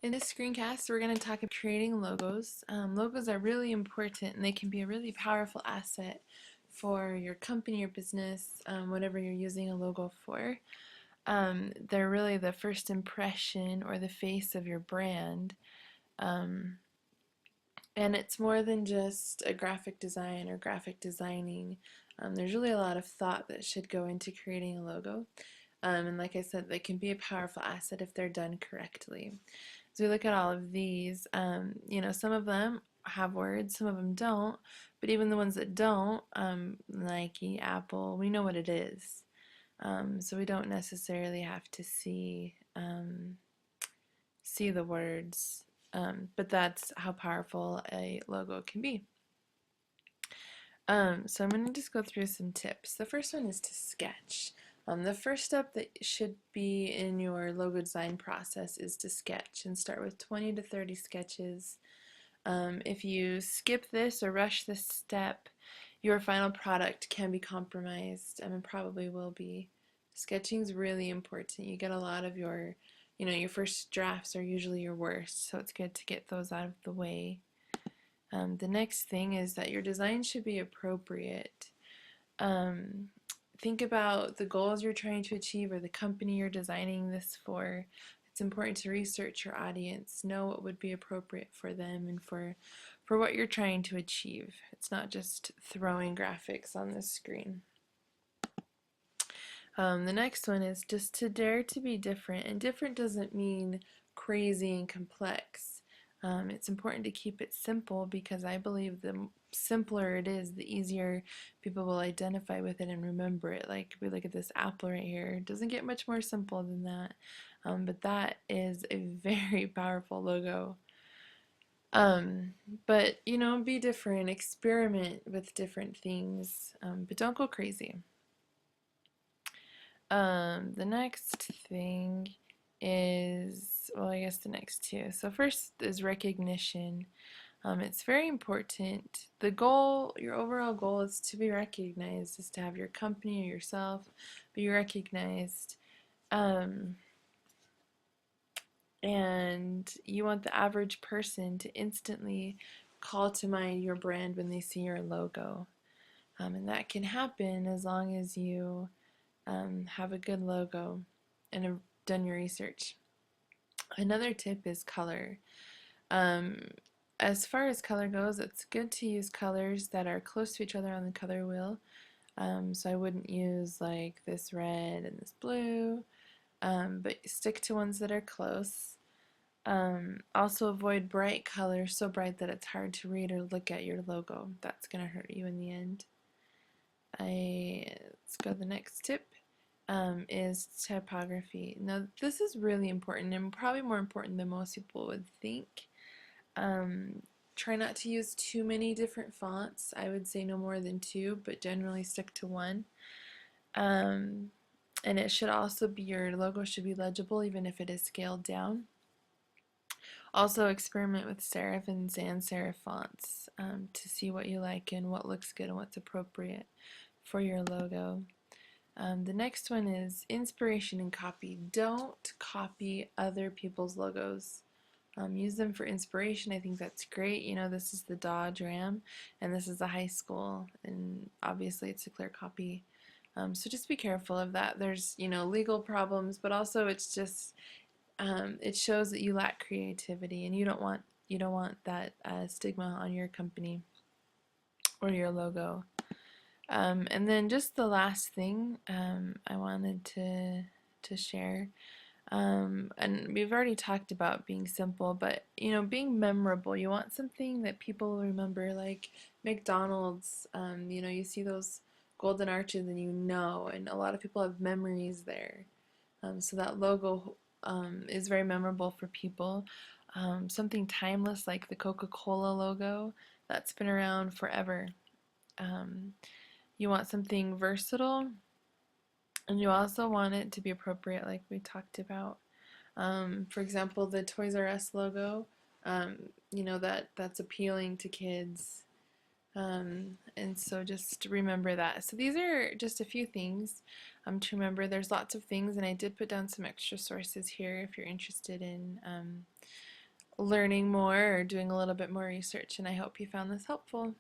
In this screencast, we're going to talk about creating logos. Logos are really important and they can be a really powerful asset for your company or business, whatever you're using a logo for. They're really the first impression or the face of your brand. Um, and it's more than just a graphic design or graphic designing. There's really a lot of thought that should go into creating a logo. And like I said, they can be a powerful asset if they're done correctly. So we look at all of these, some of them have words, some of them don't, but even the ones that don't, Nike, Apple, we know what it is. So we don't necessarily have to see the words, but that's how powerful a logo can be. So I'm going to just go through some tips. The first one is to sketch. The first step that should be in your logo design process is to sketch and start with 20 to 30 sketches. If you skip this or rush this step, your final product can be compromised, and probably will be. Sketching is really important. You get a lot of your first drafts are usually your worst, so it's good to get those out of the way. The next thing is that your design should be appropriate. Think about the goals you're trying to achieve or the company you're designing this for. It's important to research your audience, know what would be appropriate for them and for what you're trying to achieve. It's not just throwing graphics on the screen. The next one is just to dare to be different, and different doesn't mean crazy and complex. It's important to keep it simple because I believe the simpler it is, the easier people will identify with it and remember it. Like we look at this apple right here, it doesn't get much more simple than that, but that is a very powerful logo. But be different, experiment with different things, but don't go crazy. The next thing is, well, I guess the next two. So first is recognition. It's very important. The goal, your overall goal is to be recognized, is to have your company or yourself be recognized. And you want the average person to instantly call to mind your brand when they see your logo. And that can happen as long as you have a good logo and have done your research. Another tip is color. As far as color goes, it's good to use colors that are close to each other on the color wheel. So I wouldn't use like this red and this blue, but stick to ones that are close. Also avoid bright colors, so bright that it's hard to read or look at your logo. That's going to hurt you in the end. Let's go to the next tip. Is typography. Now, this is really important and probably more important than most people would think. Try not to use too many different fonts. I would say no more than 2, but generally stick to 1. And it should also be, your logo should be legible even if it is scaled down. Also experiment with serif and sans serif fonts to see what you like and what looks good and what's appropriate for your logo. The next one is inspiration and copy. Don't copy other people's logos. Use them for inspiration. I think that's great. This is the Dodge Ram, and this is a high school, and obviously it's a clear copy. So just be careful of that. There's, legal problems, but also it's just, it shows that you lack creativity, and you don't want that stigma on your company or your logo. And then just the last thing I wanted to share, and we've already talked about being simple, but being memorable. You want something that people remember, like McDonald's. You see those golden arches, and and a lot of people have memories there. So that logo is very memorable for people. Something timeless like the Coca-Cola logo that's been around forever. You want something versatile, and you also want it to be appropriate, like we talked about. For example, the Toys R Us logo, that's appealing to kids. And so just remember that. So these are just a few things to remember. There's lots of things, and I did put down some extra sources here if you're interested in learning more or doing a little bit more research, and I hope you found this helpful.